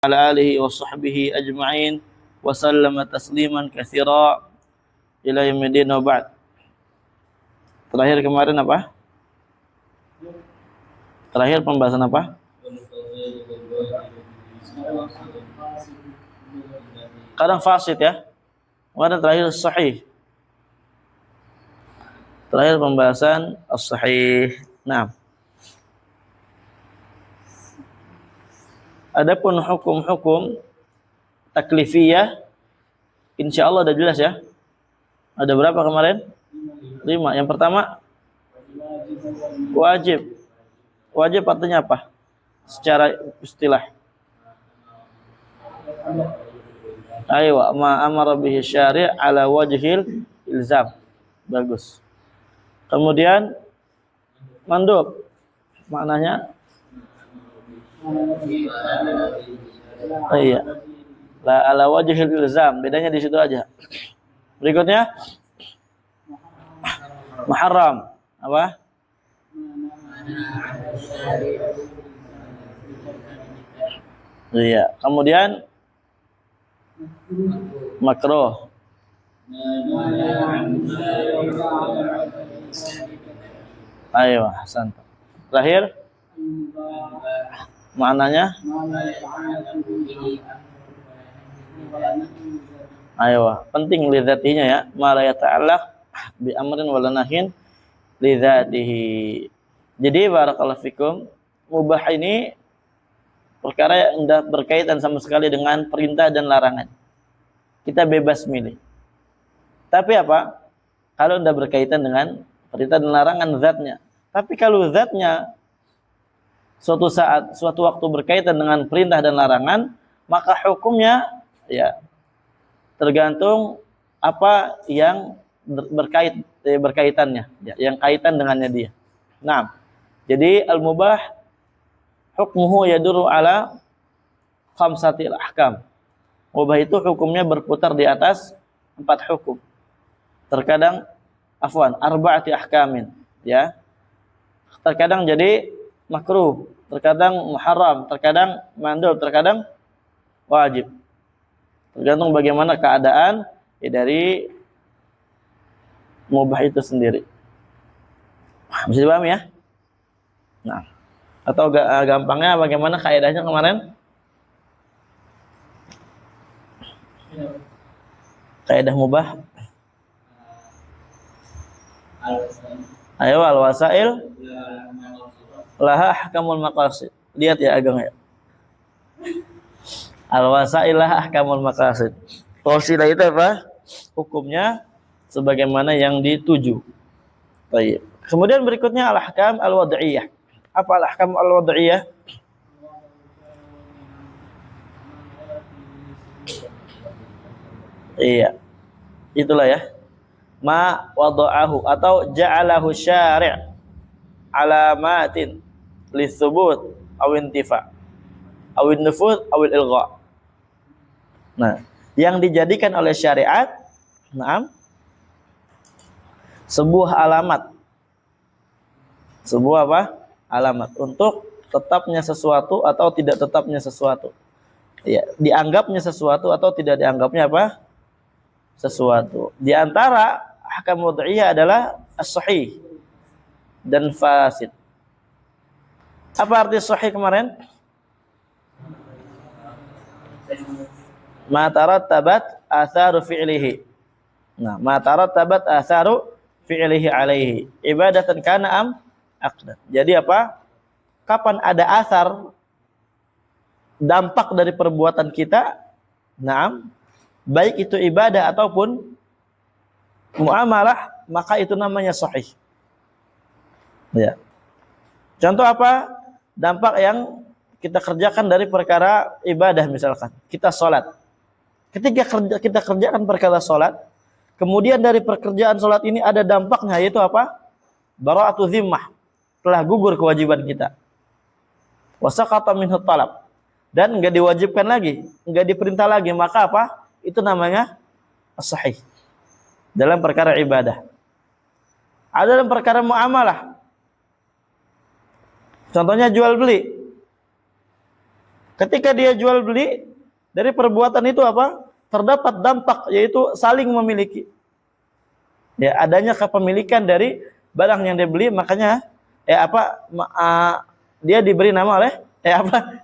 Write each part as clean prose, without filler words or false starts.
ala alihi wa sahbihi ajma'in wa sallama tasliman katsira ila yaumil wa ba'd. Terakhir kemarin apa? Terakhir pembahasan apa? Kadang fasid ya. Kemarin terakhir sahih. Terakhir pembahasan as-sahih. Nah, adapun hukum-hukum taklifiyah insyaallah udah jelas ya. Ada berapa kemarin? 5. Yang pertama wajib. Wajib artinya apa? Secara istilah. Aywa ma amara bihi syari' ala wajhil ilzam. Bagus. Kemudian mandub maknanya iya. La ala wajhil ilzam, bedanya di situ aja. Berikutnya muharram. Apa? Iya. Kemudian makruh. Ayo, hasan. Terakhir maknanya ayo, penting lidzatinya ya, ma la yata'allaq bi amrin wala nahyin lidzatihi. Jadi barakallahu fikum, mubah ini perkara yang tidak berkaitan sama sekali dengan perintah dan larangan. Kita bebas milih. Tapi apa? Kalau tidak berkaitan dengan perintah dan larangan zatnya. Tapi kalau zatnya suatu saat, suatu waktu berkaitan dengan perintah dan larangan, maka hukumnya ya tergantung apa yang berkaitannya, ya, yang kaitan dengannya dia. Nah, jadi al-mubah hukmuhu yaduru ala khamsatil ahkam. Mubah itu hukumnya berputar di atas 4 hukum. Terkadang arba'ati ahkamin, ya. Terkadang jadi makruh, terkadang muharram, terkadang mandub, terkadang wajib. Tergantung bagaimana keadaan ya, dari mubah itu sendiri. Bisa dipahami ya? Nah, atau gampangnya bagaimana kaidahnya kemarin? Kaidah mubah. Ayo al-wasail laha ahkamul maqasid. Lihat ya Ageng ya. Al-wasail laha ahkamul maqasid. Wasilah itu apa? Hukumnya sebagaimana yang dituju. Baik. Kemudian berikutnya al-ahkam al-wad'iyah. Apa al-ahkam al-wad'iyah? Iya. Itulah ya. Ma wada'ahu atau ja'alahu syari' alamatin lisubut aw intifa aw nufud aw ilgha. Nah, yang dijadikan oleh syariat, sebuah alamat. Sebuah apa? Alamat untuk tetapnya sesuatu atau tidak tetapnya sesuatu. Ya, dianggapnya sesuatu atau tidak dianggapnya apa? Sesuatu. Di antara ahkam wad'iyah adalah as-sahih dan fasid. Apa arti sahih kemarin? Ma tarattabat atharu fi'lihi. Nah, ma tarattabat atharu fi'lihi alaihi. Ibadatan kana am aqdan. Jadi apa? Kapan ada asar dampak dari perbuatan kita, baik itu ibadah ataupun muamalah, maka itu namanya sahih. Ya. Contoh apa? Dampak yang kita kerjakan dari perkara ibadah misalkan. Kita sholat. Ketika kita kerjakan perkara sholat, kemudian dari pekerjaan sholat ini ada dampaknya, yaitu apa? Bara'atu zimmah. Telah gugur kewajiban kita. Wasaqata minhu talab. Dan enggak diwajibkan lagi, enggak diperintah lagi, maka apa? Itu namanya as-sahih. Dalam perkara ibadah. Ada dalam perkara muamalah. Contohnya jual beli. Ketika dia jual beli, dari perbuatan itu apa? Terdapat dampak, yaitu saling memiliki. Ya, adanya kepemilikan dari barang yang dia beli, makanya dia diberi nama oleh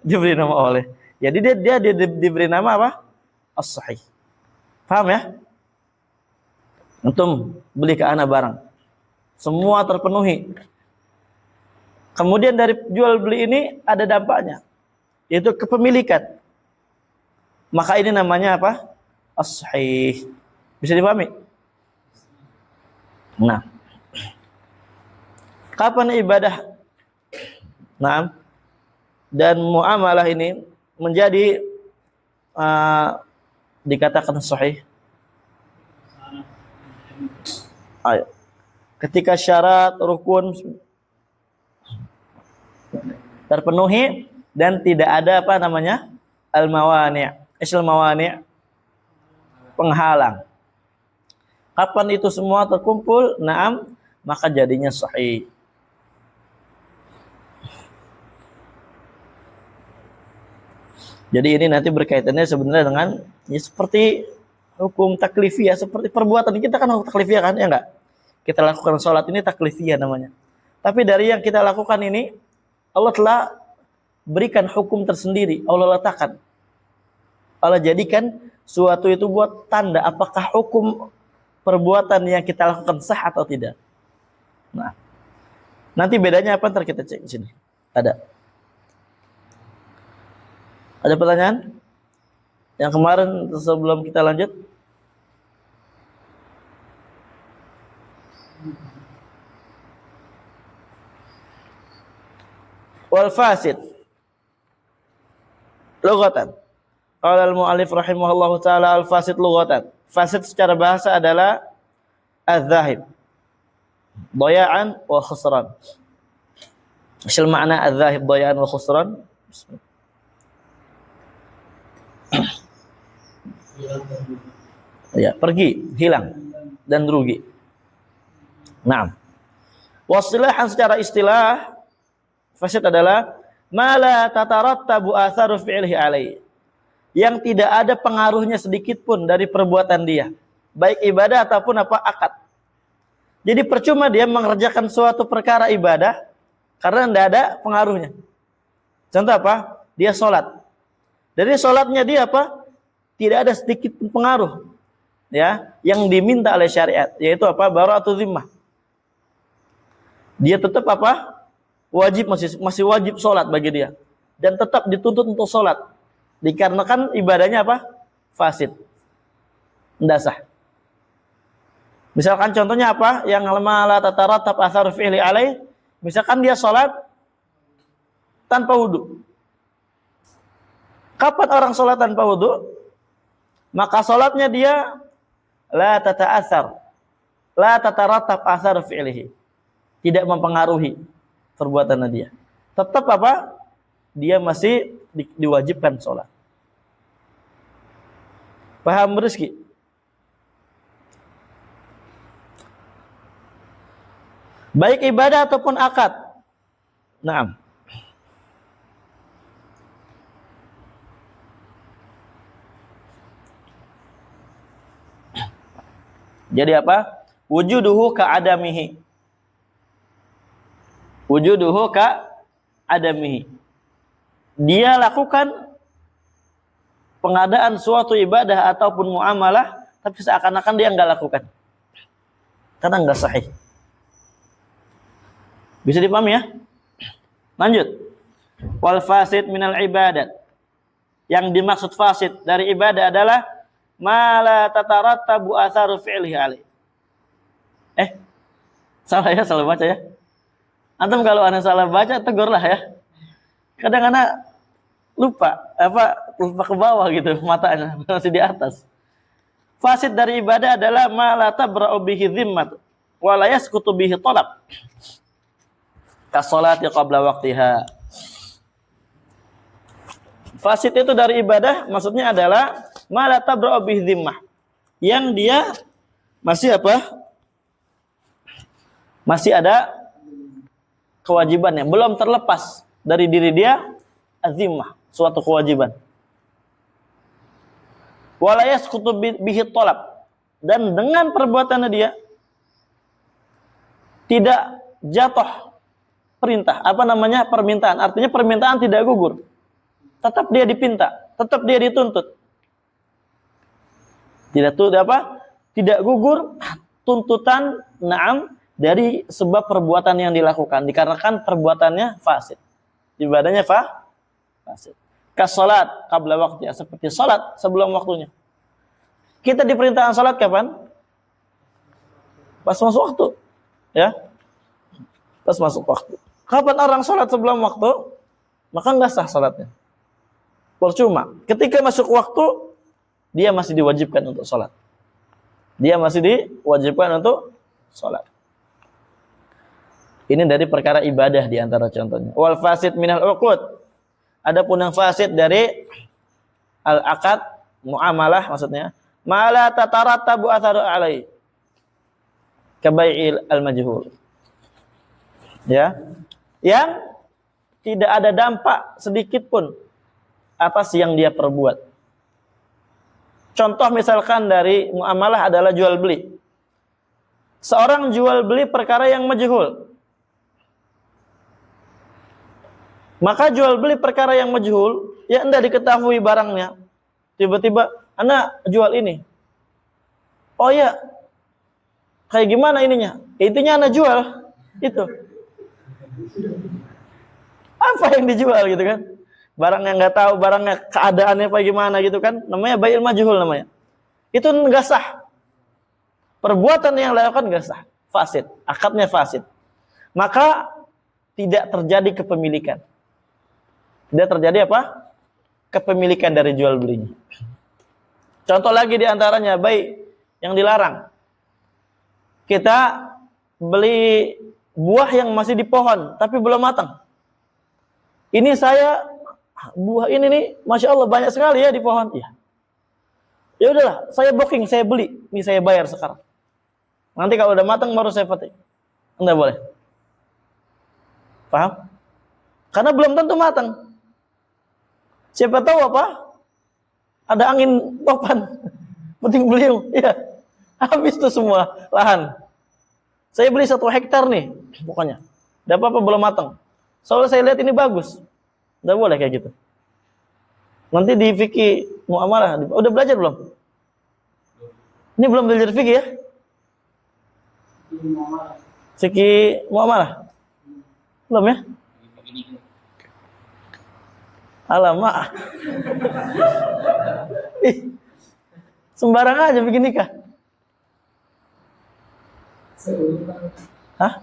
diberi nama oleh. Jadi dia diberi nama apa? As-sahih. Paham ya? Antum beli ke ana barang, semua terpenuhi. Kemudian dari jual beli ini ada dampaknya, yaitu kepemilikan. Maka ini namanya apa? As-sahih. Bisa dipahami? Nah, kapan ibadah dan muamalah ini menjadi dikatakan sahih? Ayo. Ketika syarat rukun terpenuhi dan tidak ada al-mawani', penghalang. Kapan itu semua terkumpul, maka jadinya sahih. Jadi ini nanti berkaitannya sebenarnya dengan seperti hukum taklifiyah, seperti perbuatan kita kan hukum taklifiyah kan, ya enggak? Kita lakukan sholat ini taklifiyah namanya. Tapi dari yang kita lakukan ini, Allah telah berikan hukum tersendiri, Allah letakkan. Allah jadikan suatu itu buat tanda apakah hukum perbuatan yang kita lakukan sah atau tidak. Nah, nanti bedanya apa ntar kita cek di sini. Ada pertanyaan? Yang kemarin sebelum kita lanjut? Wal fasid lughatan. Qala al-mu'allif rahimahullahu taala al-fasid lughatan. Fasid secara bahasa adalah az-zahib, daya'an wa khusran. Apa makna az-zahib, daya'an wa khusran? Ya, pergi, hilang dan rugi. Naam. Wasilahan secara istilah fasid adalah ma la tatarattabu atharu fi'lihi alaihi, yang tidak ada pengaruhnya sedikit pun dari perbuatan dia, baik ibadah ataupun akad. Jadi percuma dia mengerjakan suatu perkara ibadah karena tidak ada pengaruhnya. Contoh apa? Dia sholat. Dari sholatnya dia tidak ada sedikit pun pengaruh, ya, yang diminta oleh syariat, yaitu bara'atu zimmah. Dia tetap wajib, masih wajib sholat bagi dia, dan tetap dituntut untuk sholat dikarenakan ibadahnya fasid, tidak sah. Misalkan contohnya yang la tatarattab atharu fi'li alaih, misalkan dia sholat tanpa wudu. Kapan orang sholat tanpa wudu? Maka sholatnya dia la tata'athar, la tatarattab atharu fi'lihi, tidak mempengaruhi perbuatan dia. Tetap dia masih diwajibkan sholat. Paham Rizki? Baik ibadah ataupun akad. Naam. Jadi wujuduhu ka'adamihi. Wujuduhu ka'adamihi. Dia lakukan pengadaan suatu ibadah ataupun muamalah, tapi seakan-akan dia enggak lakukan, karena enggak sahih. Bisa dipahami ya? Lanjut. Wal fasid minal ibadat. Yang dimaksud fasid dari ibadah adalah ma la tatarattabu atharu fi'lihi alaih. Salah baca ya. Antum kalau ana salah baca tegurlah ya. Kadang ana lupa ke bawah gitu, matanya masih di atas. Fasid dari ibadah adalah ma la tabra'u bihi dhimmat wa la yasqutu bihi talab. Kasolati qabla waqtiha. Fasid itu dari ibadah maksudnya adalah ma la tabra'u bihi dhimmah, yang dia masih ada kewajibannya, belum terlepas dari diri dia azimah, suatu kewajiban. Wala yasqutu bihi talab, dan dengan perbuatannya dia tidak jatuh perintah, permintaan. Artinya permintaan tidak gugur. Tetap dia dipinta, tetap dia dituntut. Tidak gugur tuntutan dari sebab perbuatan yang dilakukan, dikarenakan perbuatannya fasid. Ibadahnya fasid. Kasalat qabla waqtiha, seperti salat sebelum waktunya. Kita diperintahkan salat kapan? Pas masuk waktu. Ya. Pas masuk waktu. Kapan orang salat sebelum waktu, maka enggak sah salatnya. Percuma. Ketika masuk waktu, dia masih diwajibkan untuk salat. Ini dari perkara ibadah di antara contohnya. Wal fasid minal uqud. Adapun yang fasid dari al-aqad, muamalah maksudnya, mala tatarattabu atharu alai. Kabai'il al-majhul. Ya. Yang tidak ada dampak sedikit pun atas yang dia perbuat. Contoh misalkan dari muamalah adalah jual beli. Seorang jual beli perkara yang majhul. Maka jual beli perkara yang majhul, ya anda diketahui barangnya. Tiba-tiba, anda jual ini. Oh ya, kayak gimana ininya? Intinya anda jual, itu. Apa yang dijual gitu kan? Barang yang nggak tahu, barangnya keadaannya apa gimana gitu kan? Namanya bai'il majhul namanya. Itu nggak sah. Perbuatan yang dilakukan nggak sah. Fasid, akadnya fasid. Maka tidak terjadi kepemilikan. Tidak terjadi apa? Kepemilikan dari jual belinya. Contoh lagi di antaranya baik yang dilarang. Kita beli buah yang masih di pohon tapi belum matang. Ini buah ini nih, masya Allah banyak sekali ya di pohon. Iya. Ya udahlah, saya booking, saya beli, ini saya bayar sekarang. Nanti kalau udah matang baru saya petik. Enggak boleh. Paham? Karena belum tentu matang. Siapa tahu apa? Ada angin topan, puting beliung, ya. Habis tuh semua lahan. Saya beli 1 hektar nih, pokoknya. Udah apa belum matang. Soalnya saya lihat ini bagus. Nggak boleh kayak gitu. Nanti di fikih muamalah, udah belajar belum? Ini belum belajar fikih ya? Fikih muamalah? Belum ya? Alamak. Sembarang aja bikin nikah. Hah?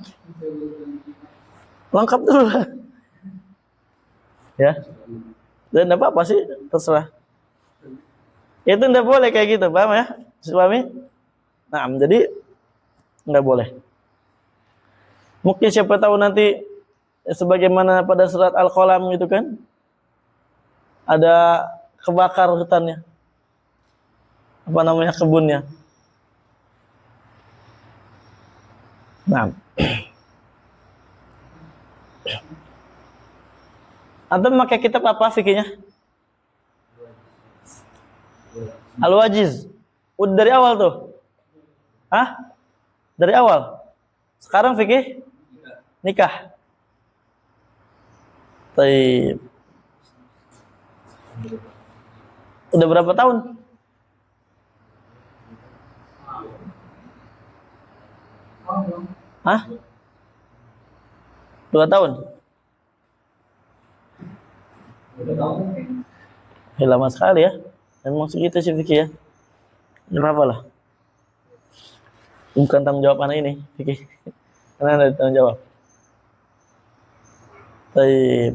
Lengkap dulu lah. Ya. Dan apa sih? Terserah. Itu enggak boleh kayak gitu, paham ya? Suami? Nah, jadi enggak boleh. Mungkin siapa tahu nanti sebagaimana pada surat Al-Qalam gitu kan? Ada kebakar hutannya. Apa namanya? Kebunnya. Nah. Antum pakai kitab apa fikihnya? Al-Wajiz. Udah dari awal tuh. Hah? Dari awal. Sekarang fikih nikah. Baik. Udah berapa tahun? Hah? 2 tahun? Lama sekali ya. Memang segitu sih fikih ya. Berapa lah? Bukan tanggung jawab anak ini fikih. Karena ada tanggung jawab. Baik.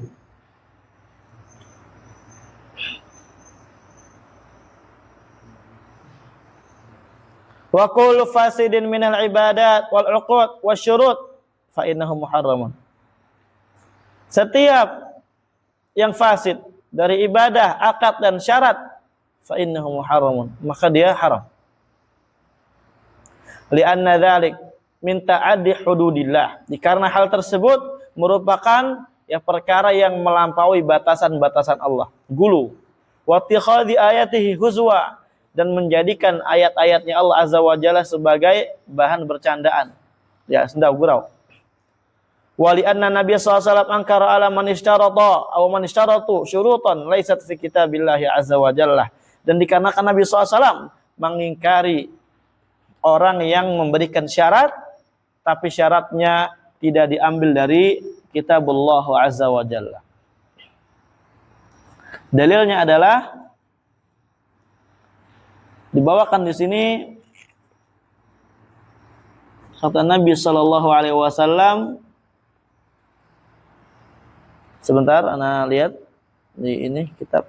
Wa kullu fasidin minal ibadat wal uqud wasyurut fa innahu muharramun. Setiap yang fasid dari ibadah, akad dan syarat fa innahu muharramun, maka dia haram. Li'anna dzalik min ta'addi hududillah. Karena hal tersebut merupakan ya perkara yang melampaui batasan-batasan Allah, gulu. Wa ittikhadhi ayatihi huzwa, dan menjadikan ayat-ayatnya Allah Azza wa Jalla sebagai bahan bercandaan. Ya, senda gurau. Wali anna Nabi SAW angkara ala man ishtarata aw man ishtaratu syurutan laysat fi kitabillahi azza wa jalla. Dan dikarenakan Nabi SAW mengingkari orang yang memberikan syarat tapi syaratnya tidak diambil dari kitabullah azza wa jalla. Dalilnya adalah dibawakan di sini kata Nabi sallallahu alaihi wasallam. Sebentar, ana lihat di ini kitab.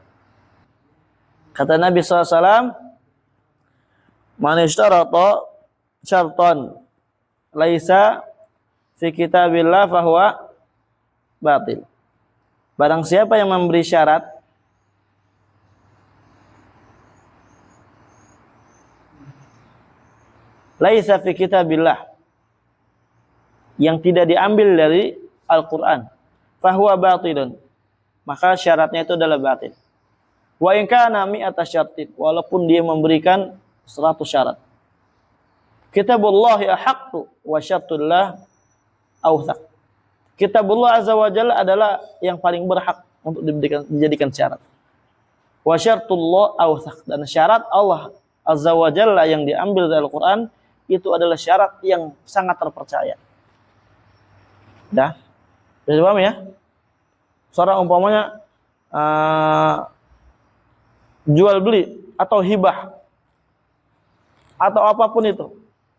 Kata Nabi SAW, man ishtarata syartan laisa fi kitabillah fahuwa batil. Barang siapa yang memberi syarat laisa fi kitabillah, yang tidak diambil dari Al-Quran, fahuwa batilun, maka syaratnya itu adalah batil. Wa in kana mi'ata syartin, walaupun dia memberikan 100 syarat. Kitabullahi ahaqqu wa syartullah awthaq. Kitabullah azza wa jalla adalah yang paling berhak untuk dijadikan syarat. Wa syartullah awthaq, dan syarat Allah azza wa jalla yang diambil dari Al-Quran itu adalah syarat yang sangat terpercaya. Dah? Bisa paham ya? Seorang umpamanya jual beli atau hibah atau apapun itu,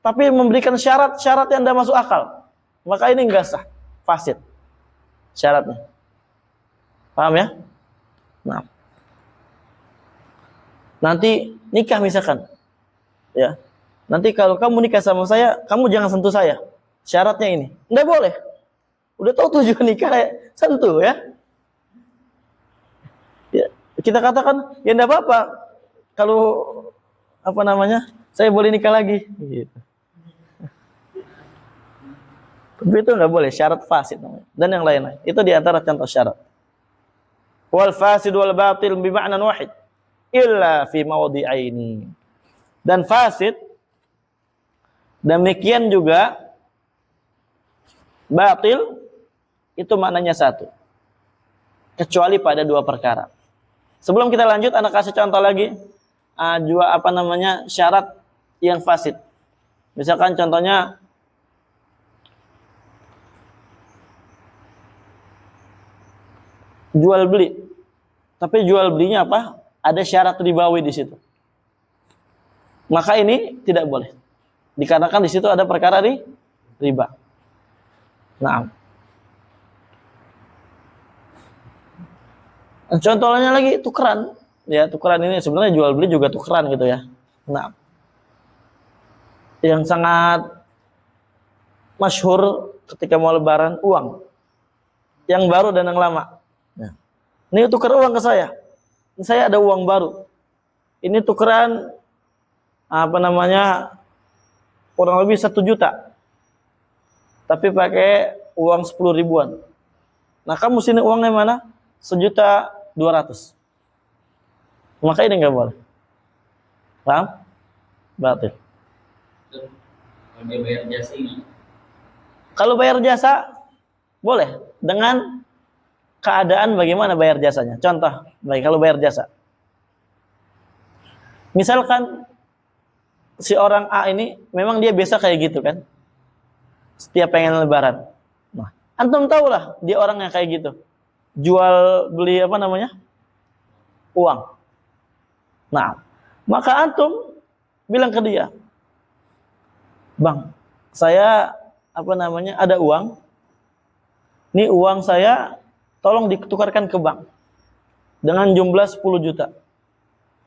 tapi memberikan syarat-syarat yang tidak masuk akal, maka ini enggak sah, fasid syaratnya. Paham ya? Nah, nanti nikah misalkan, ya. Nanti kalau kamu nikah sama saya, kamu jangan sentuh saya. Syaratnya ini, enggak boleh. Udah tahu tujuan nikah, sentuh ya. Ya, kita katakan ya enggak apa-apa kalau apa namanya, saya boleh nikah lagi gitu. Tapi itu enggak boleh, syarat fasid namanya. Dan yang lain-lain itu di antara contoh syarat. Wal fasid wal batil bi ma'nan wahid illa fi mawdi'aini. Dan fasid demikian juga batil itu maknanya satu, kecuali pada dua perkara. Sebelum kita lanjut, anak kasih contoh lagi dua apa namanya syarat yang fasid. Misalkan contohnya jual beli, tapi jual belinya apa? Ada syarat ribawi di situ. Maka ini tidak boleh, dikarenakan di situ ada perkara riba. Nah, contohnya lagi tukeran, ya tukeran ini sebenarnya jual beli juga tukeran gitu ya. Nah, yang sangat masyhur ketika mau lebaran, uang yang baru dan yang lama. Nah, ini tukar uang ke saya. Saya ada uang baru. Ini tukeran apa namanya kurang lebih 1 juta, tapi pakai uang 10 ribuan. Nah, kamu sini uangnya mana? 1.200.000. Maka ini nggak boleh. Paham? Batil. Kalau dia bayar jasa ini? Kalau bayar jasa boleh, dengan keadaan bagaimana bayar jasanya. Contoh, baik kalau bayar jasa. Misalkan si orang A ini memang dia biasa kayak gitu kan, setiap pengen lebaran. Nah, antum tahulah dia orang yang kayak gitu, jual beli apa namanya uang. Nah, maka antum bilang ke dia, bang, saya apa namanya ada uang, ini uang saya tolong ditukarkan ke bank dengan jumlah 10 juta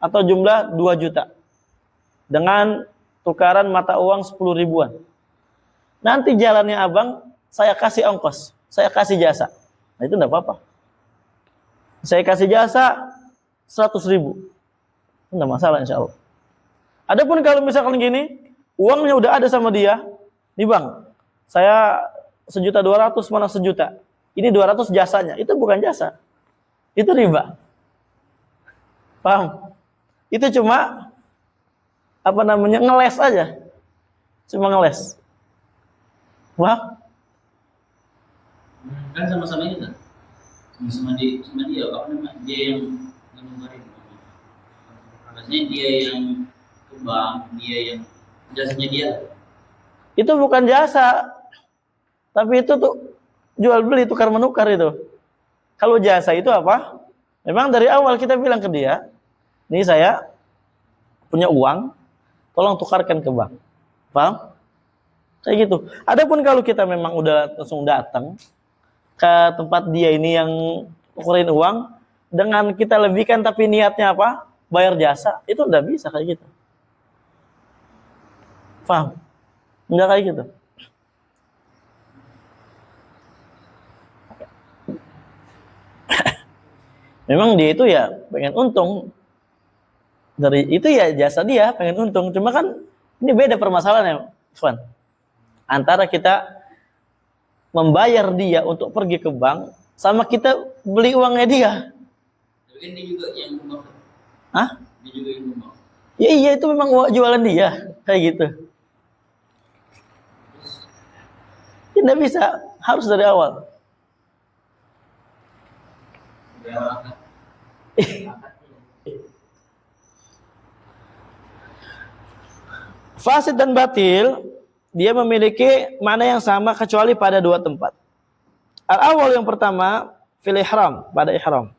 atau jumlah 2 juta dengan tukaran mata uang 10 ribuan. Nanti jalannya abang saya kasih ongkos, saya kasih jasa. Nah, itu enggak apa-apa. Saya kasih jasa 100.000, enggak masalah insya Allah. Adapun kalau misalkan gini, uangnya udah ada sama dia di bank, saya 1.200.000 mana 1 juta, ini 200 jasanya. Itu bukan jasa. Itu riba. Paham? Itu cuma ngeles aja. Cuma ngeles. Paham? Kan sama-sama itu kan? Sama dia apa namanya? Dia yang ngeluarin. Maksudnya dia yang ke bank, dia yang jasanya dia. Itu bukan jasa. Tapi itu tuh jual beli, tukar menukar itu. Kalau jasa itu apa? Memang dari awal kita bilang ke dia, nih saya punya uang, tolong tukarkan ke bank. Paham? Kayak gitu. Adapun kalau kita memang udah langsung datang ke tempat dia ini yang tukerin uang, dengan kita lebihkan tapi niatnya apa? Bayar jasa, itu udah bisa kayak gitu. Paham? Enggak kayak gitu. Memang dia itu ya pengen untung. Dari itu ya jasa dia pengen untung. Cuma kan ini beda permasalahannya, Ikhwan. Antara kita membayar dia untuk pergi ke bank sama kita beli uangnya dia. Tapi kan dia juga yang rumah. Hah? Dia juga yang rumah. Ya iya, itu memang jualan dia kayak gitu. Tidak bisa, harus dari awal. Fasid dan batil dia memiliki makna yang sama kecuali pada dua tempat. Al-awwal yang pertama fil ihram, pada ihram.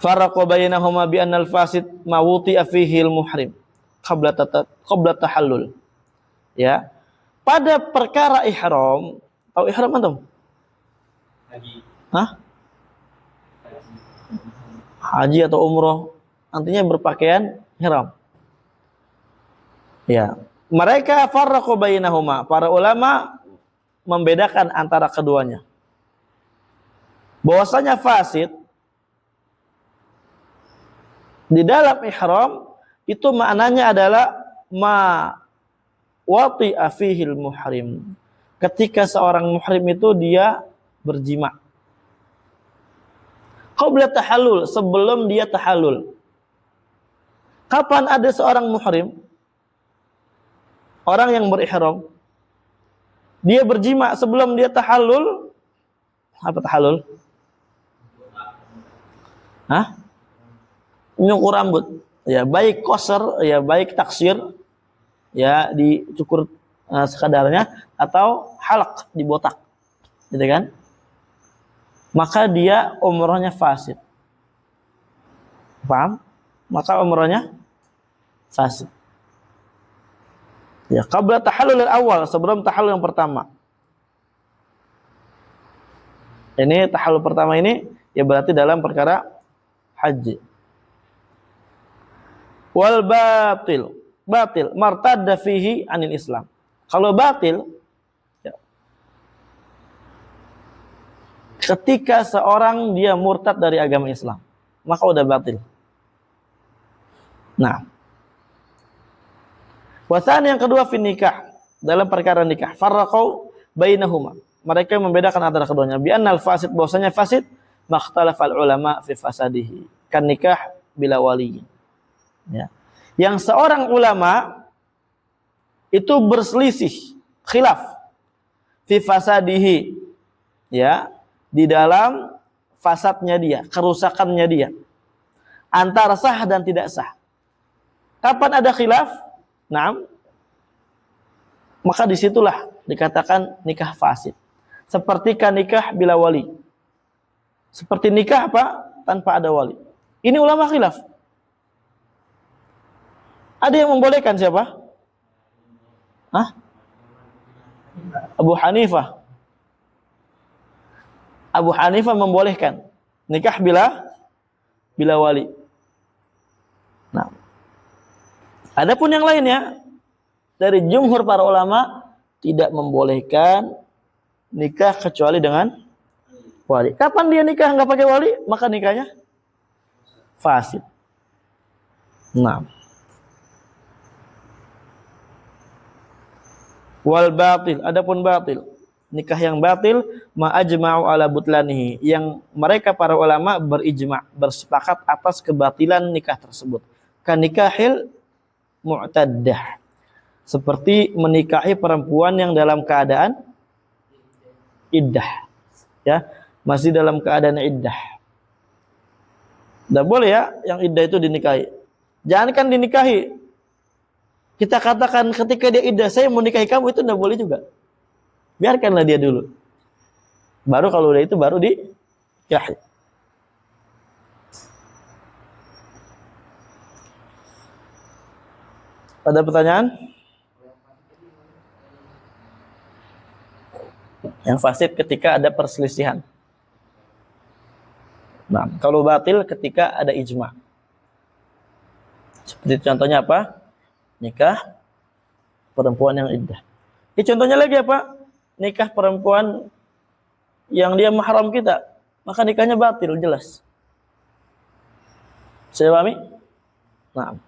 Faraqu bainahuma bi anna al-fasid ma wuti'a fihi al-muhrim qabla tahallul. Ya. Pada perkara ihram, tahu ihram antum? Haji. Hah? Haji atau umroh, artinya berpakaian ihram. Ya, mereka farraqu bainahuma, para ulama membedakan antara keduanya. Bahwasanya fasid di dalam ihram itu maknanya adalah ma wati'a fihil muhrim. Ketika seorang muhrim itu dia berjima. Qabla tahallul, sebelum dia tahallul. Kapan ada seorang muhrim? Orang yang berihram, dia berjima sebelum dia tahallul. Apa tahallul? Hah? Nyukur rambut. Ya, baik qasar, ya baik taksir, ya dicukur sekadarnya, atau halaq, dibotak. Gitu kan? Maka dia umrahnya fasid. Paham? Maka umrahnya fasid. Ya, qabla tahallul awal, sebelum tahallul yang pertama. Ini tahallul pertama ini ya berarti dalam perkara haji. Wal batil, batil martadda fihi anil Islam. Kalau batil ya, ketika seorang dia murtad dari agama Islam, maka udah batil. Nah, wasan yang kedua fin nikah, dalam perkara nikah, farraqu bainahuma. Mereka membedakan antara keduanya. Bi annal fasid, bahwasanya fasid makhtalafal ulama fi fasadihi. Kan nikah bila wali. Ya. Yang seorang ulama itu berselisih, khilaf fi fasadihi. Ya, di dalam fasadnya dia, kerusakannya dia. Antara sah dan tidak sah. Kapan ada khilaf? Nah, maka disitulah dikatakan nikah fasid. Seperti nikah bila wali. Seperti nikah apa? Tanpa ada wali. Ini ulama khilaf. Ada yang membolehkan siapa? Hah? Abu Hanifah. Abu Hanifah membolehkan nikah bila wali. Nah, adapun yang lainnya dari jumhur para ulama tidak membolehkan nikah kecuali dengan wali. Kapan dia nikah nggak pakai wali? Maka nikahnya fasid. Nah, wal batil, adapun batil, nikah yang batil ma ajma'u ala butlanihi, yang mereka para ulama berijma', bersepakat atas kebatilan nikah tersebut. Kan nikahil mu'taddah, seperti menikahi perempuan yang dalam keadaan iddah, ya, masih dalam keadaan iddah. Tidak boleh ya yang iddah itu dinikahi. Jangankan dinikahi, kita katakan ketika dia iddah, saya mau nikahi kamu, itu tidak boleh juga. Biarkanlah dia dulu. Baru kalau udah itu baru dinikahi. Ada pertanyaan? Yang fasid ketika ada perselisihan. Nah, kalau batil ketika ada ijma'. Seperti contohnya apa? Nikah perempuan yang iddah. Ini contohnya lagi apa? Nikah perempuan yang dia mahram kita, maka nikahnya batil jelas. Saya pahami? Nah.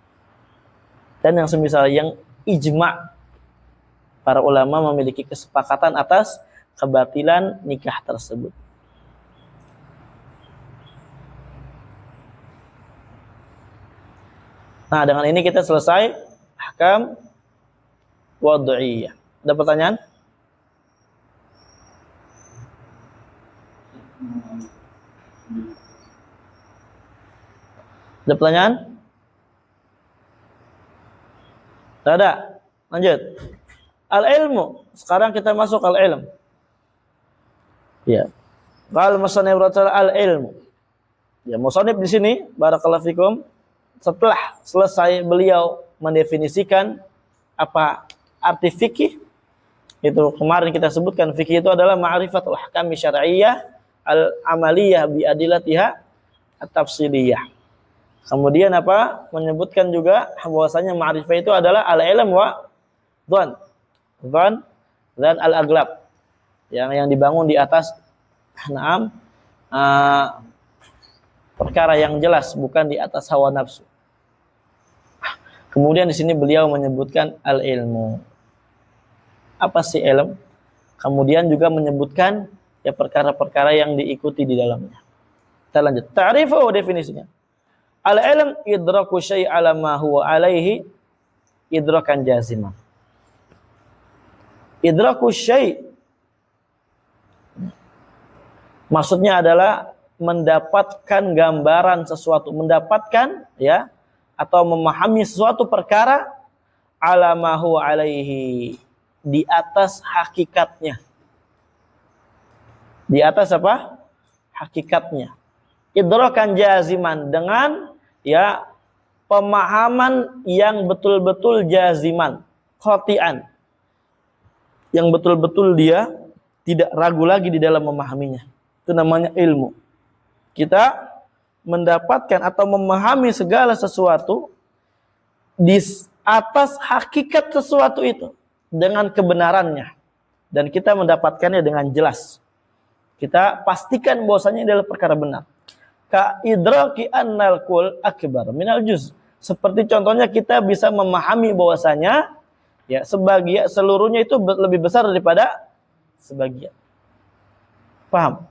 Dan yang semisal yang ijma', para ulama memiliki kesepakatan atas kebatilan nikah tersebut. Nah, dengan ini kita selesai ahkam wad'iyah. Ada pertanyaan? Ada pertanyaan? Tidak ada. Lanjut. Al-ilmu. Sekarang kita masuk al-ilm. Ya. Qal musannif al-ilmu. Ya, musannif di sini barakallahu fikum, setelah selesai beliau mendefinisikan apa arti fikih, itu kemarin kita sebutkan fikih itu adalah ma'rifatul ahkam syar'iyyah al-amaliyah bi adillatiha at-tafsiliyah. Kemudian apa? Menyebutkan juga bahwasanya ma'rifah itu adalah al-ilm wa dhan dan al-aglab. Yang dibangun di atas perkara yang jelas, bukan di atas hawa nafsu. Kemudian di sini beliau menyebutkan al-ilmu. Apa sih ilmu? Kemudian juga menyebutkan ya perkara-perkara yang diikuti di dalamnya. Kita lanjut. Ta'rifu definisinya. Al-ilm idraku syai' ala ma huwa alaihi idrakan jaziman. Idraku syai' maksudnya adalah mendapatkan gambaran sesuatu, mendapatkan ya atau memahami sesuatu perkara ala ma huwa alaihi, di atas hakikatnya. Di atas apa? Hakikatnya. Idrakan jaziman, dengan ya pemahaman yang betul-betul jaziman, qati'an. Yang betul-betul dia tidak ragu lagi di dalam memahaminya. Itu namanya ilmu. Kita mendapatkan atau memahami segala sesuatu di atas hakikat sesuatu itu dengan kebenarannya, dan kita mendapatkannya dengan jelas. Kita pastikan bahwasanya ini adalah perkara benar. Ka idraki annal kul akbar minal juz. Seperti contohnya kita bisa memahami bahwasanya ya sebagian seluruhnya itu lebih besar daripada sebagian. Paham?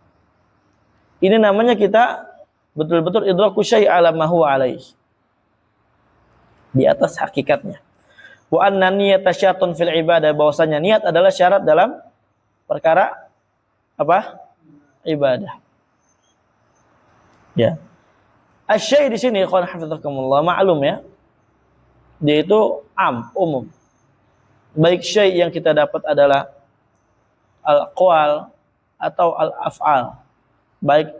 Ini namanya kita betul-betul idraku syai' ala ma huwa alaih, di atas hakikatnya. Wa anna niyata syartun fil ibadah, bahwasanya niat adalah syarat dalam perkara apa? Ibadah. Ya. Asy-syai' di sini ikhwan hafizakumullah maklum ya. Dia itu umum. Baik syai' yang kita dapat adalah al-aqwal atau al-af'al. Baik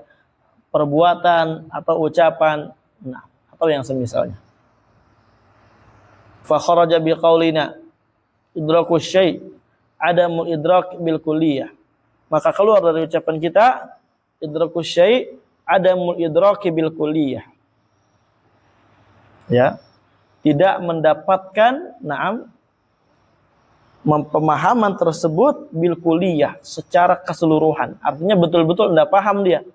perbuatan atau ucapan, atau yang semisalnya. Fa kharaja bi qaulina idraku syai' adamul idrak bil kulliyah. Maka keluar dari ucapan kita idraku syai' adamul idrak bil kulliyah. Ya. Tidak mendapatkan pemahaman tersebut bil kulliyah, secara keseluruhan. Artinya betul-betul tidak paham dia.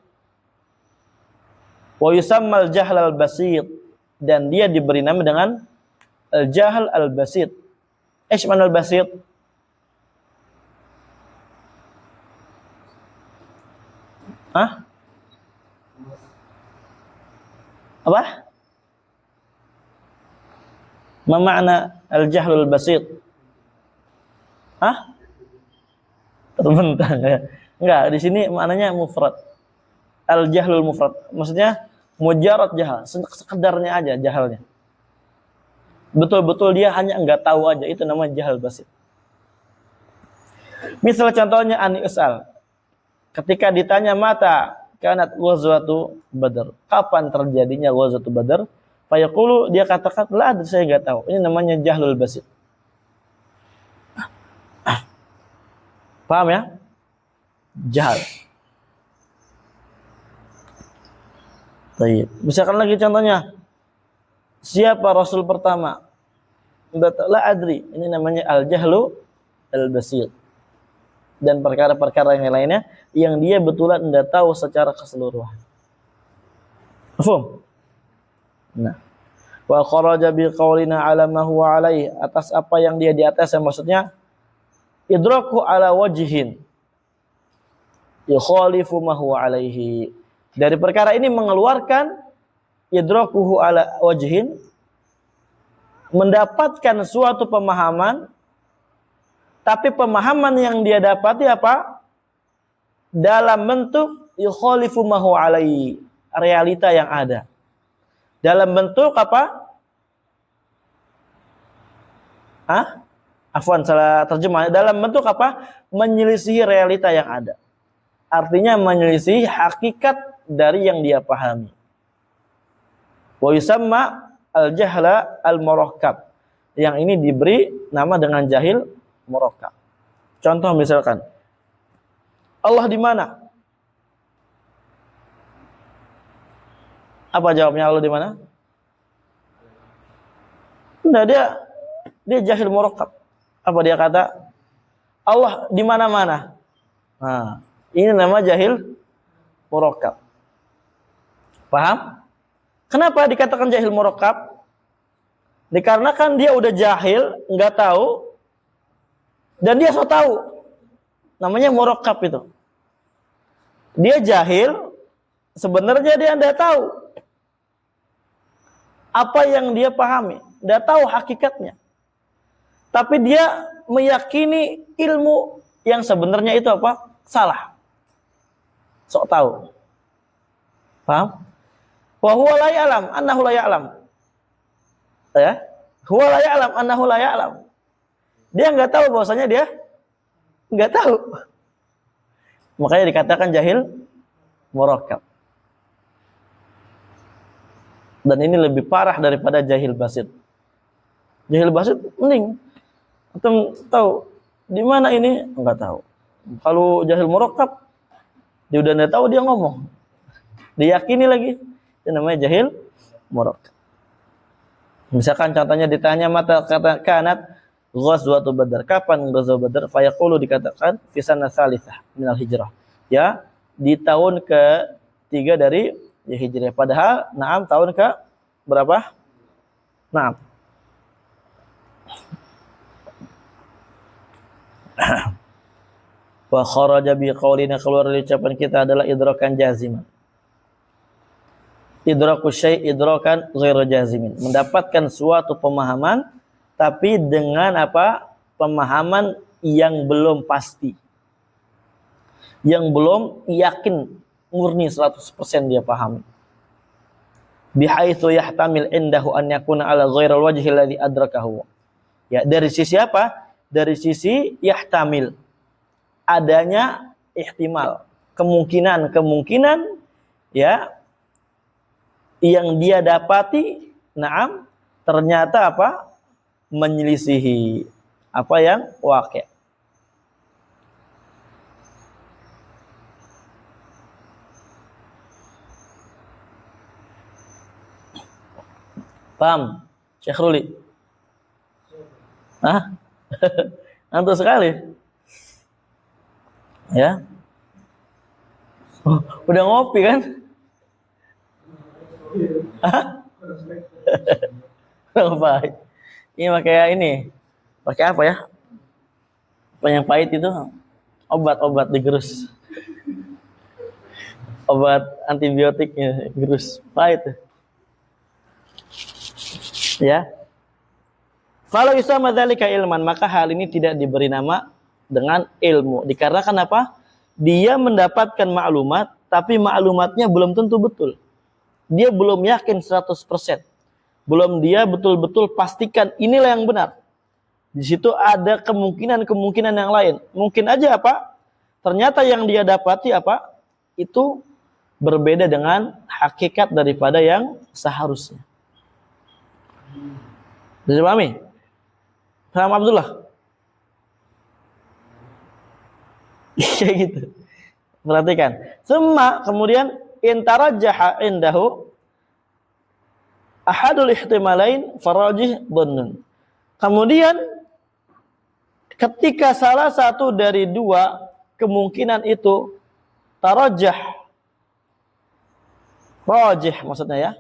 Wa yusammal jahl al-basit, dan dia diberi nama dengan al-jahl al-basit. Ish man al-basit? Hah? Apa? Ma makna al-jahlul basit? Hah? Terbentang ya. Enggak, di sini maknanya mufrad. Al-jahlul mufrad. Maksudnya mujarrad jahal, sekedarnya aja jahalnya. Betul-betul dia hanya enggak tahu aja, itu namanya jahal basit. Misal contohnya ani usal. Ketika ditanya mata kanat ghazwatu Badar, kapan terjadinya ghazwatu Badar? Fayaqulu, dia katakan la adri, saya enggak tahu. Ini namanya jahlul basit. Paham ya? Jahal. Baik. Misalkan lagi contohnya, siapa Rasul pertama? La adri. Ini namanya al-jahlu al-basit. Dan perkara-perkara yang lainnya yang dia betulan tidak tahu secara keseluruhan. Paham? Nah, wa kharaja bi qaulina ala ma huwa alaihi, atas apa yang dia di atas, maksudnya idraku ala wajhin yukhalifu ma huwa alaihi. Dari perkara ini mengeluarkan idrakuhu ala wajhin, mendapatkan suatu pemahaman, tapi pemahaman yang dia dapati apa? Dalam bentuk yukhalifu ma huwa alaihi, realita yang ada. Dalam bentuk apa? Afwan, salah terjemah. Dalam bentuk apa? Menyelisihi realita yang ada. Artinya menyelisihi hakikat dari yang dia pahami. Wa yusamma al-jahla al-murakkab. Yang ini diberi nama dengan jahil murakkab. Contoh misalkan, Allah di mana? Apa jawabnya Allah di mana? Enggak, dia jahil murakkab. Apa dia kata? Allah di mana-mana. Nah, ini nama jahil murakkab. Paham? Kenapa dikatakan jahil murakkab? Dikarenakan dia udah jahil, enggak tahu, dan dia so tahu. Namanya murakkab itu. Dia jahil, sebenarnya dia enggak tahu apa yang dia pahami, enggak tahu hakikatnya. Tapi dia meyakini ilmu yang sebenarnya itu apa? Salah. Sok tahu. Paham? Wa huwa la ya'lam annahu la ya'lam. Ya? Huwa la ya'lam annahu la ya'lam. Dia enggak tahu bahwasanya dia enggak tahu. Makanya dikatakan jahil murakkab. Dan ini lebih parah daripada jahil basit. Jahil basit mending antum tahu di mana ini, enggak tahu. Kalau jahil murakkab, dia udah enggak tahu, dia ngomong. Diyakini lagi. Itu namanya jahil murakkab. Misalkan contohnya ditanya mata kata kanat ghazwatu Badar, kapan ghazwatu Badar? Fayaqulu, dikatakan fi sanah tsalitsah minal hijrah. Ya, di tahun ke-3 dari hijrah. Padahal na'am tahun ke berapa? Na'am. Wa kharaja bi qaulina, keluar dari ucapan kita adalah idrakan jaziman. Idraku syai' idrakan ghairu jazimin. Mendapatkan suatu pemahaman tapi dengan apa? Pemahaman yang belum pasti. Yang belum yakin murni 100% dia pahami. Bihaitsu yahtamil indahu an yakuna ala ghairil wajhi alladhi adrakahu. Ya, dari sisi apa? Dari sisi yahtamil, adanya ihtimal, kemungkinan ya yang dia dapati, na'am, ternyata apa? Menyelisihi apa yang waqi'. Paham? Syekh Ruli? Hah? Ngantuk sekali. Ya? Oh, udah ngopi kan? Hah? Baik. Ini pakai ini. Pakai apa ya? Apa yang pahit itu? Obat-obat digerus. obat antibiotiknya virus pahit. Ya. Falau yusama dzalika ilman, maka hal ini tidak diberi nama dengan ilmu. Dikarenakan apa? Dia mendapatkan maklumat, tapi maklumatnya belum tentu betul. Dia belum yakin 100%. Belum dia betul-betul pastikan inilah yang benar. Di situ ada kemungkinan-kemungkinan yang lain. Mungkin aja apa? Ternyata yang dia dapati apa? Itu berbeda dengan hakikat daripada yang seharusnya. Bisa pahami? Paham Abdullah? Kayak gitu. Perhatikan. Semua kemudian intarajjaha indahu ahadul ihtimalain farajih dhunnun. Kemudian ketika salah satu dari dua kemungkinan itu tarajjah, rajih maksudnya ya,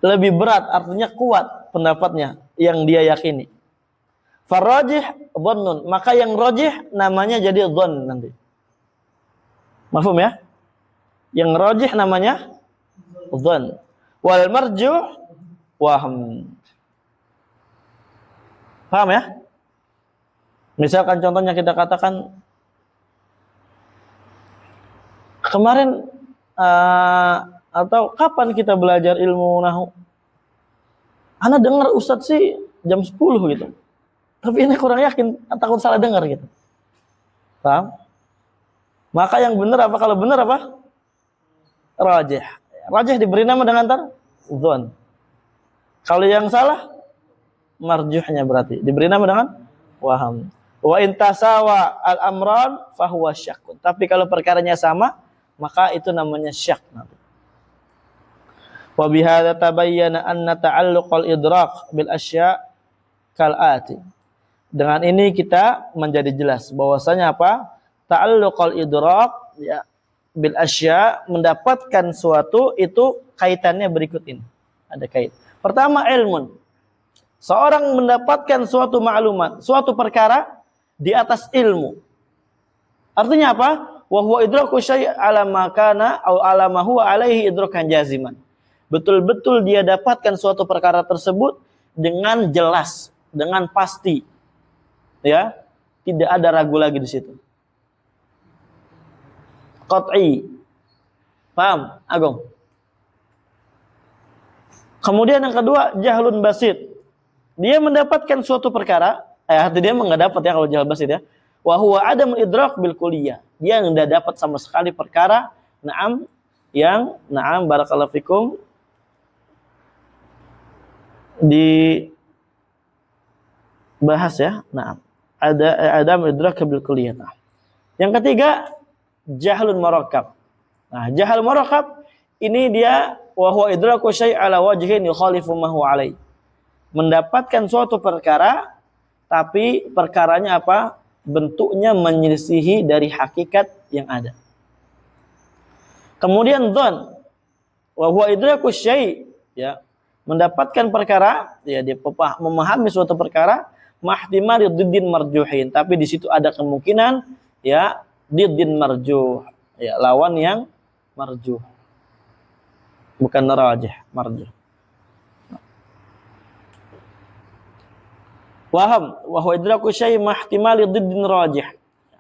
lebih berat, artinya kuat pendapatnya yang dia yakini. Farajih dhannun, maka yang rajih namanya jadi dhann nanti. Mafhum ya? Yang rajih namanya dhann. Wal marjuh wahm. Paham ya? Misalkan contohnya kita katakan kemarin atau kapan kita belajar ilmu nahwu? Ana dengar Ustadz sih jam 10 gitu. Tapi ini kurang yakin, takut salah dengar gitu. Paham? Maka yang benar apa? Kalau benar apa? Rajih. Rajih diberi nama dengan dzan. Kalau yang salah marjuhnya berarti diberi nama dengan waham. Wa intasawa al-amran fahuwa syakkun. Tapi kalau perkaranya sama, maka itu namanya syak nanti. Wa bihadza tabayyana anna ta'alluqal idrak bil asya' kal ati. Dengan ini kita menjadi jelas bahwasanya apa? Ta'alluqal idrak ya bil asya, mendapatkan suatu itu kaitannya berikut ini. Ada kait. Pertama ilmun. Seorang mendapatkan suatu maklumat, suatu perkara di atas ilmu. Artinya apa? Wa huwa idraku syai' ala ma kana aw ala ma huwa alaihi idrakan jaziman. Betul-betul dia dapatkan suatu perkara tersebut dengan jelas, dengan pasti. Ya, tidak ada ragu lagi di situ. Qat'i. Paham, Agung? Kemudian yang kedua, jahlun basit. Dia mendapatkan suatu perkara, dia enggak dapat ya kalau jahl basit ya. Wa huwa adamul idrak bil kulliyah. Dia enggak dapat sama sekali perkara, yang barakallahu fikum dibahas ya. Ada adamul idrak bil kulliyah. Yang ketiga, jahlun murakkab. Nah, jahal murakkab ini dia wa huwa idraku syai' ala wajhin yukhalifu ma huwa alai. Mendapatkan suatu perkara tapi perkaranya apa? Bentuknya menyelisihi dari hakikat yang ada. Kemudian dzan wa huwa idraku syai', ya, mendapatkan perkara, ya, dia memahami suatu perkara mahtimali diddin marjuhin, tapi di situ ada kemungkinan ya diddin marjuh, ya, lawan yang marjuh. Bukan rajih, marjuh. Waham wa huwa idraku syai' mahtimali diddin rajih.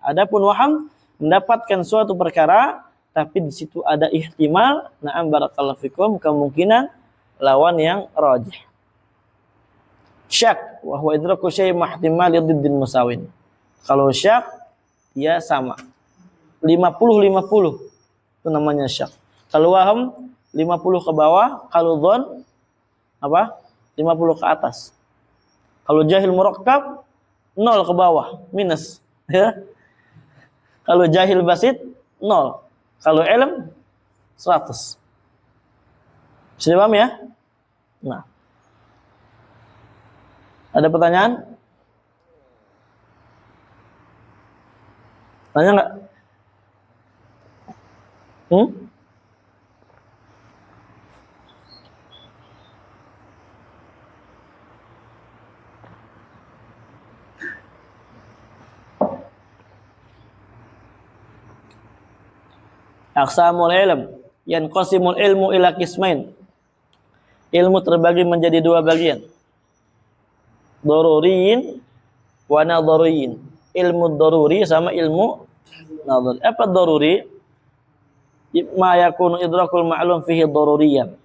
Adapun waham mendapatkan suatu perkara tapi di situ ada ihtimal, barakallahu fikum, kemungkinan lawan yang rajih. Syak wa huwa idraku syai' mahtimali diddin musawin. Kalau syak dia sama. 50-50 itu namanya syak. Kalau waham 50 ke bawah, kalau dzan apa? 50 ke atas. Kalau jahil murakkab 0 ke bawah, minus, ya. Kalau jahil basit 0. Kalau ilm 100. Sudah paham ya? Nah. Ada pertanyaan? Tanya enggak? Aqsamul ilm, yanqasimul ilmu ila qismain. Ilmu terbagi menjadi dua bagian. Daruriyin wa nadhariyin. Ilmu daruri sama ilmu nadhari. Apa daruri? Ma yakunu idrakul ma'lum fihi daruriyan.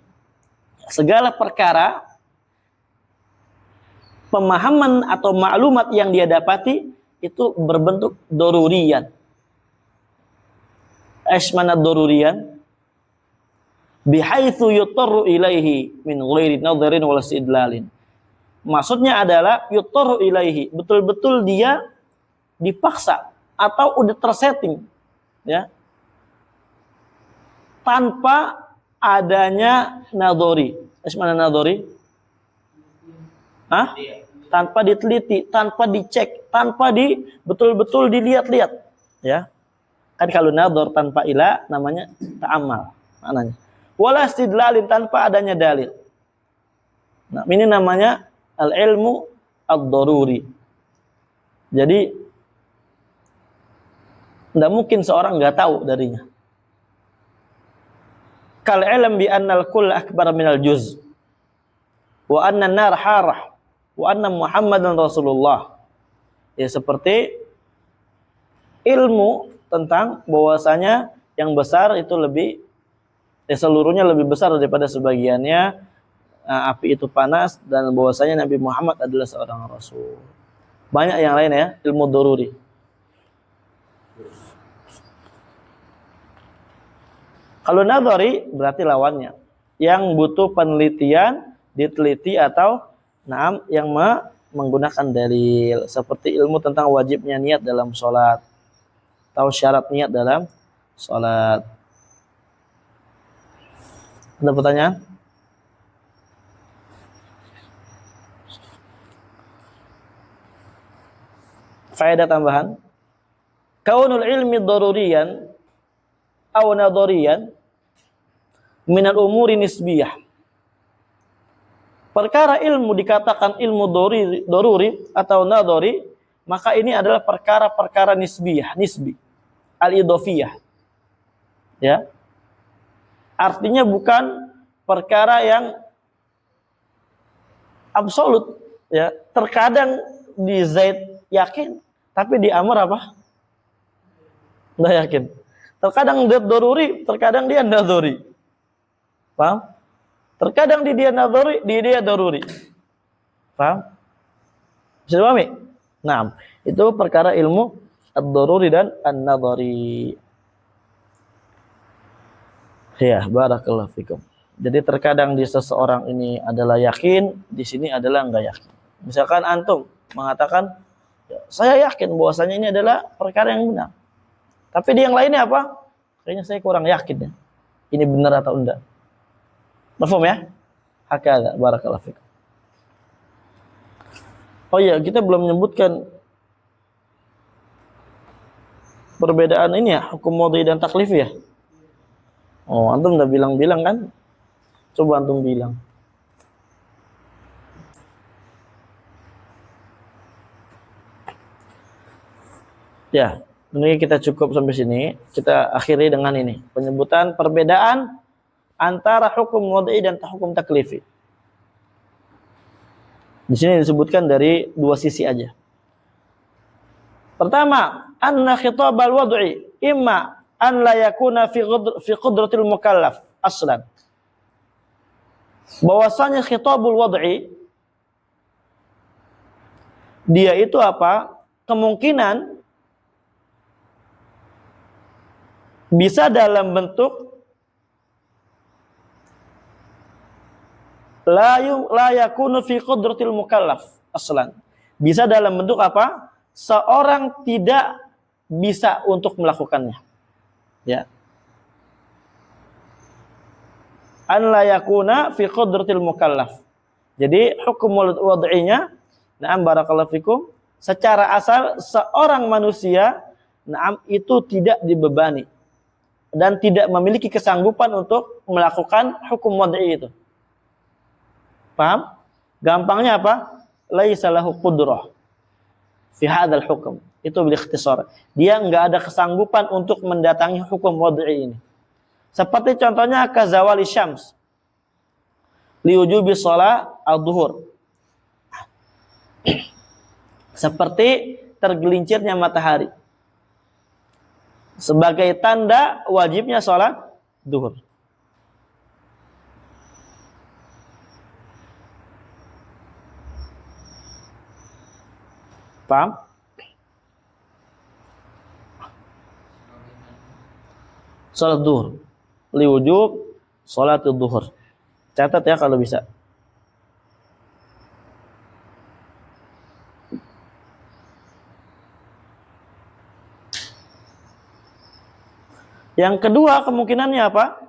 Segala perkara pemahaman atau maklumat yang dia dapati itu berbentuk daruriyan. Asmana daruriyan bihaitsu yutarru ilaihi min ghairi nadharin wala istidlalin. Maksudnya adalah yutarru ilaihi, betul-betul dia dipaksa atau udah tersetting, ya, tanpa adanya nadhari. Asmana nadhari? Hah? Tanpa diteliti, tanpa dicek, tanpa betul-betul dilihat-lihat, ya. Kan kalau nadhar tanpa ila namanya ta'ammal maknanya. Wala istidlalin, tanpa adanya dalil. Nah, ini namanya al-ilmu ad-daruri. Jadi tidak mungkin seorang nggak tahu darinya. Kal ilm bi annal kull akbar minal juz wa anna an-nar harah wa anna Muhammadan Rasulullah. Ya, seperti ilmu tentang bahwasanya yang besar itu lebih, seluruhnya lebih besar daripada sebagiannya, api itu panas, dan bahwasanya Nabi Muhammad adalah seorang rasul. Banyak yang lain ya, ilmu daruri. Kalau nadhari berarti lawannya, yang butuh penelitian, diteliti atau yang menggunakan dalil, seperti ilmu tentang wajibnya niat dalam sholat, atau syarat niat dalam sholat. Ada pertanyaan? Faedah tambahan. Kaunul ilmi daruriyan aw nadhariyan min al-umuri nisbiyah. Perkara ilmu dikatakan ilmu daruri atau nadhari, maka ini adalah perkara-perkara nisbi, al-idhofiyah. Ya. Artinya bukan perkara yang absolut, ya. Terkadang di Zaid yakin, tapi di Amr apa? Enggak yakin. Terkadang dia daruri, terkadang dia nadhari. Paham? Terkadang di dia nadhari, di dia daruri. Paham? Bisa dipahami? Nah, itu perkara ilmu ad-daruri dan an-nadhari. Ya, barakallahu fikum. Jadi terkadang di seseorang ini adalah yakin, di sini adalah enggak yakin. Misalkan antum mengatakan, saya yakin bahwasanya ini adalah perkara yang benar. Tapi di yang lainnya apa? Kayaknya saya kurang yakin ya. Ini benar atau enggak. Mafhum ya? Hakadha, barakallahu fikum. Oh iya, kita belum menyebutkan perbedaan ini ya, hukum wad'i dan taklif ya. Oh, antum udah bilang-bilang kan? Coba antum bilang. Ya, ini kita cukup sampai sini. Kita akhiri dengan ini, penyebutan perbedaan antara hukum wad'i dan hukum taklifi. Di sini disebutkan dari dua sisi aja. Pertama, anna khitab al-wad'i imma an la yakuna fi qudratil mukallaf aslan. Bahwasanya khitabul wad'i dia itu apa? Kemungkinan bisa dalam bentuk la yakunu fi qudratil mukallaf aslan. Bisa dalam bentuk apa? Seorang tidak bisa untuk melakukannya. Ya. An la yakuna fi qudratil mukallaf. Jadi hukum wad'inya, na'am barakallahu fikum, secara asal seorang manusia na'am itu tidak dibebani dan tidak memiliki kesanggupan untuk melakukan hukum wad'i itu. Paham? Gampangnya apa? Laisa lahu qudrah fi hadzal hukm. Itu bil ikhtisar. Dia enggak ada kesanggupan untuk mendatangi hukum wad'i ini. Seperti contohnya kazawali syams. Liujubi shalah al-duhur. Seperti tergelincirnya matahari. Sebagai tanda wajibnya sholat duhur. Paham? Sholat duhur. Liwujub sholat duhur. Catat ya kalau bisa. Yang kedua kemungkinannya apa?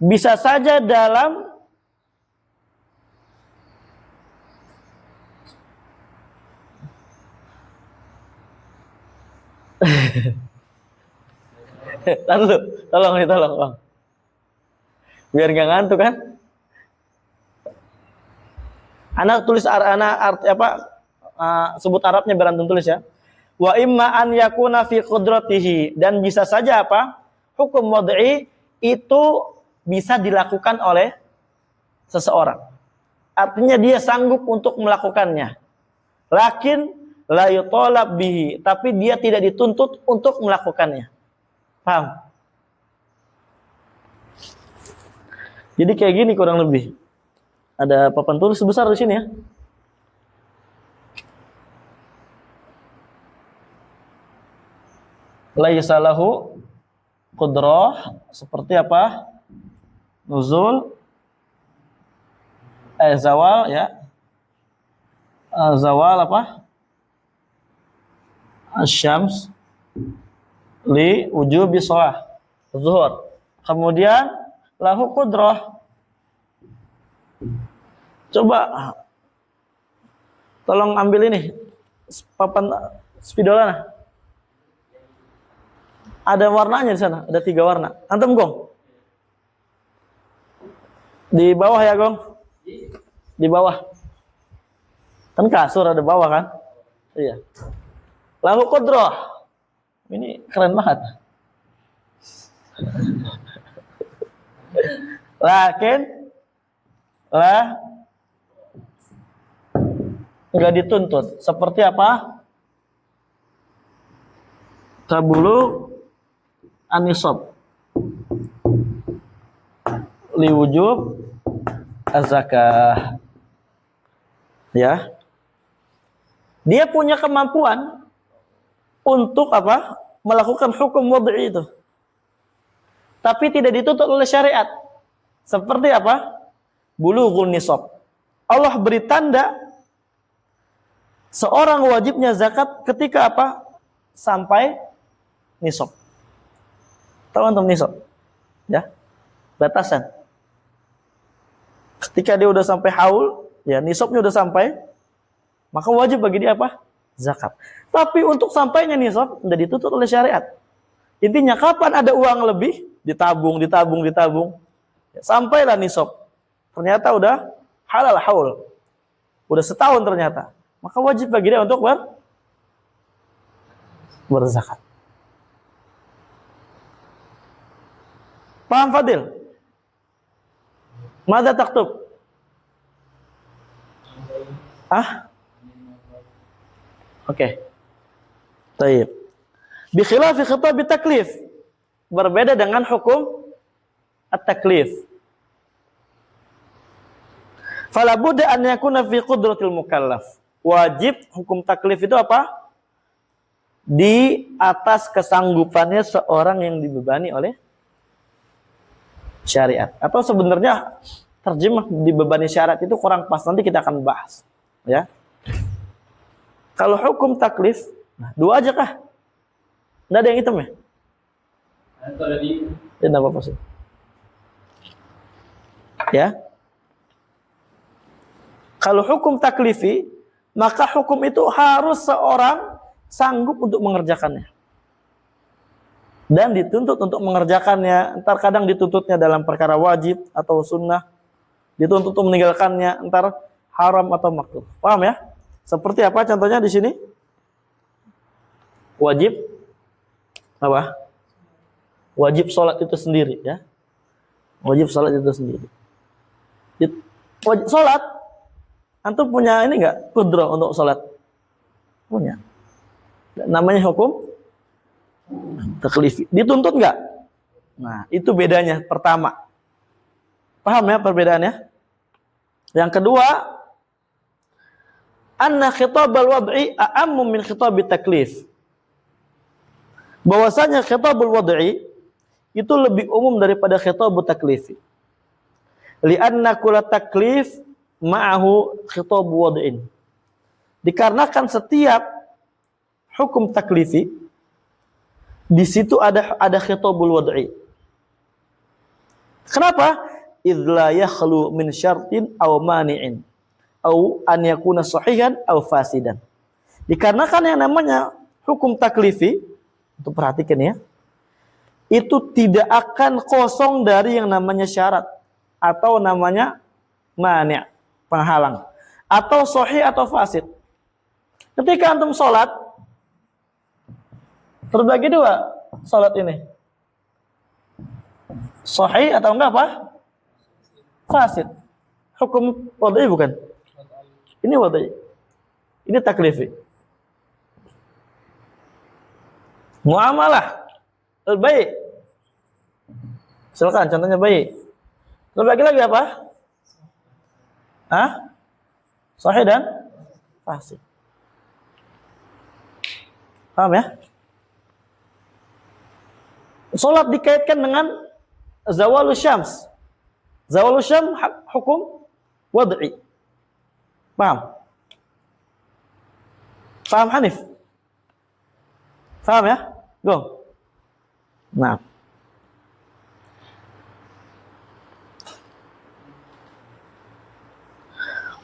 Bisa saja dalam tolong Bang. Biar nggak ngantuk kan? Anak tulis arti apa? Sebut Arabnya biar antum tulis ya. Wa imma an yakuna fi qudratihi, dan bisa saja apa? Hukum wad'i itu bisa dilakukan oleh seseorang. Artinya dia sanggup untuk melakukannya. Lakin la yutalab bihi, tapi dia tidak dituntut untuk melakukannya. Paham? Jadi kayak gini kurang lebih. Ada papan tulis sebesar di sini ya. Laisa lahu qudrah, seperti apa? Nuzul, zawal ya. Zawal apa? Asyams li wujubi shalah zuhur. Kemudian lahu qudrah. Coba tolong ambil ini papan spidolana. Ada warnanya di sana, ada 3 warna. Antum Gong? Di bawah ya Gong? Di bawah. Kan kasur ada bawah kan? Iya. Lahu qudrah. Ini keren banget. Lakin lah enggak dituntut. Seperti apa? Kabulu anisab liwujub az-zakah. Ya. Dia punya kemampuan untuk apa? Melakukan hukum wad'i itu. Tapi tidak dituntut oleh syariat. Seperti apa? Bulughun nisab. Allah beri tanda seorang wajibnya zakat ketika apa? Sampai nisab. Tahu antum nisab? Ya. Batasan. Ketika dia udah sampai haul, ya nisabnya udah sampai, maka wajib bagi dia apa? Zakat. Tapi untuk sampainya nisab tidak dituntut oleh syariat. Intinya kapan ada uang lebih, ditabung. Ya, sampailah nisab. Ternyata udah halal haul. Udah setahun ternyata. Maka wajib bagi dia untuk berzakat. Paham Fadil? Mada taktub? Oke. Baik. Bi khilafi khitab taklif. Berbeda dengan hukum at-taklif. Fala budda an yakuna fi qudratil mukallaf. Wajib hukum taklif itu apa? Di atas kesanggupannya seorang yang dibebani oleh syariat. Atau sebenarnya terjemah dibebani syariat itu kurang pas, nanti kita akan bahas. Ya. Kalau hukum taklif, nah, 2 aja kah? Nggak ada yang hitam ya? Tidak apa-apa sih. Ya. Kalau hukum taklifi, maka hukum itu harus seorang sanggup untuk mengerjakannya. Dan dituntut untuk mengerjakannya. Entar kadang dituntutnya dalam perkara wajib atau sunnah. Dituntut untuk meninggalkannya, entar haram atau makruh. Paham ya? Seperti apa contohnya di sini? Wajib apa? Wajib sholat itu sendiri ya. Wajib sholat itu sendiri. Wajib sholat, antum punya ini enggak kudrah untuk sholat? Punya. Namanya hukum taklifi. Dituntut enggak? Nah, itu bedanya pertama. Paham ya perbedaannya? Yang kedua, anna khitabal wad'i a'ammu min khitabit taklif. Bahwasanya khitabul wad'i itu lebih umum daripada khitabut taklifi. Li'anna kulla taklif ma'ahu khitabu wad'in. Dikarenakan setiap hukum taklifi di situ ada khitabul wad'i. Kenapa? Idz la yakhlu min syartin aw mani'in aw an yakuna sahihan aw fasidan. Dikarenakan yang namanya hukum taklifi, untuk perhatikan ya, itu tidak akan kosong dari yang namanya syarat atau namanya mani', penghalang, atau sahih atau fasid. Ketika antum sholat, terbagi dua sholat ini, sahih atau enggak apa? Fasid. Hukum wad'i bukan? Ini wad'i. Ini taklifi. Muamalah baik. Silakan contohnya baik. Terbagi lagi apa? Hah? Sahih dan fasid. Paham ya? Salat dikaitkan dengan zawalus syams. Zawalus syams hukum wad'i. Paham? Paham Hanif? Paham ya? Go. Nah.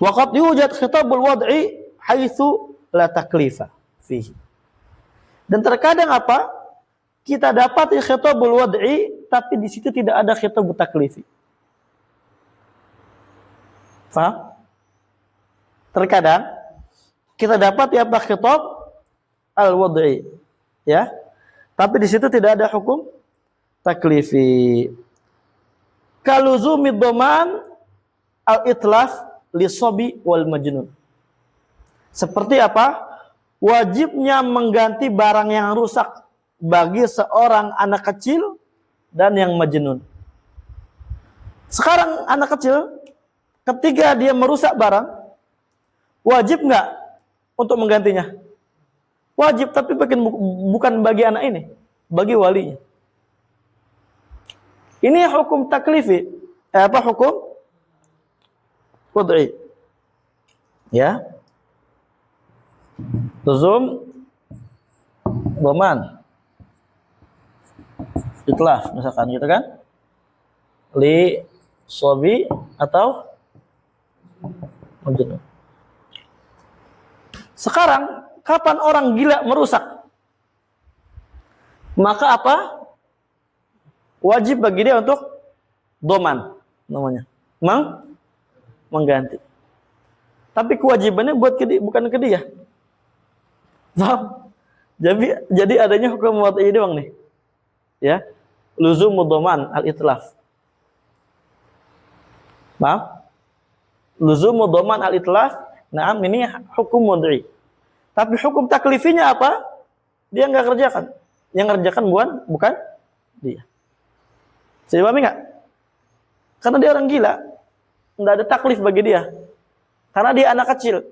Waqad yujad khitabul wad'i haitsu la taklifa fihi. Dan terkadang apa? Kita dapat khitabul wad'i tapi di situ tidak ada khitabut taklifi. Paham? Terkadang kita dapat ya khitab al-wad'i, ya. Tapi di situ tidak ada hukum taklifi. Kaluzumi dhaman al-itlaf lisobi wal majnun. Seperti apa? Wajibnya mengganti barang yang rusak bagi seorang anak kecil dan yang majnun. Sekarang anak kecil ketika dia merusak barang, wajib nggak untuk menggantinya? Wajib, tapi bukan bagi anak ini, bagi walinya. Ini hukum taklifi. Hukum wad'i. Ya. Luzum dhaman. Itlaf misalkan gitu kan? Li sobi atau majnun. Sekarang kapan orang gila merusak? Maka apa? Wajib bagi dia untuk doman namanya. Mengganti. Tapi kewajibannya buat bukan ke dia. Paham? Jadi adanya hukum wad'i doang nih. Ya. Luzumud doman al-itlaf. Paham? Luzumud doman al-itlaf. Nah, ini hukum wad'i. Tapi hukum taklifinya apa? Dia enggak kerjakan. Yang kerjakan bukan dia. Bisa dipahami enggak? Karena dia orang gila. Enggak ada taklif bagi dia. Karena dia anak kecil.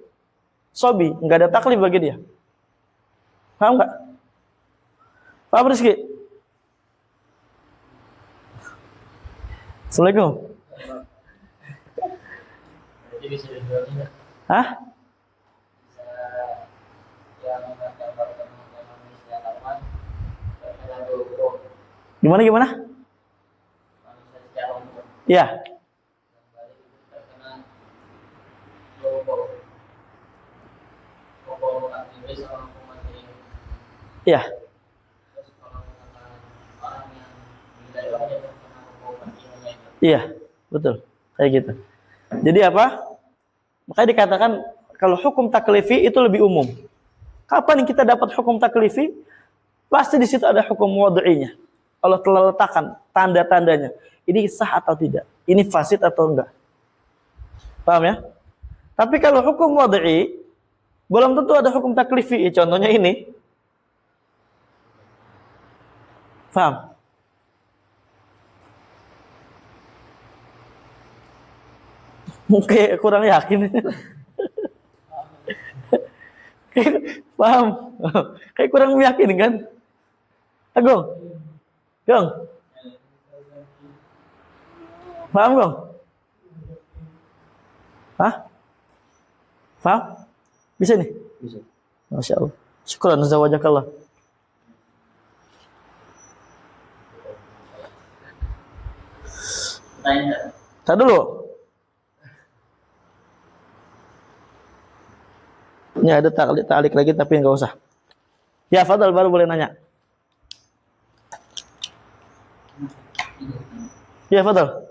Sobi, enggak ada taklif bagi dia. Paham enggak? Paham Rizky? Assalamualaikum. Jadi bisa dijualnya. Hah? Gimana? Ya. Ya. Iya, betul. Kayak gitu. Jadi apa? Makanya dikatakan kalau hukum taklifi itu lebih umum. Kapan kita dapat hukum taklifi? Pasti di situ ada hukum wad'inya. Allah telah letakkan tanda-tandanya. Ini sah atau tidak? Ini fasid atau enggak? Paham ya? Tapi kalau hukum wad'i, belum tentu ada hukum taklifi. Contohnya ini. Paham? Mungkin kurang yakin. Paham? Kayak kurang yakin kan? Agung? Gong? Paham Gong? Hah? Paham? Bisa nih? Bisa. Masya Allah. Syukran, jazakallah. Tanya. Tar dulu. Ini ada talik lagi tapi nggak usah. Ya, Fadal baru boleh nanya. Ya, Fadal.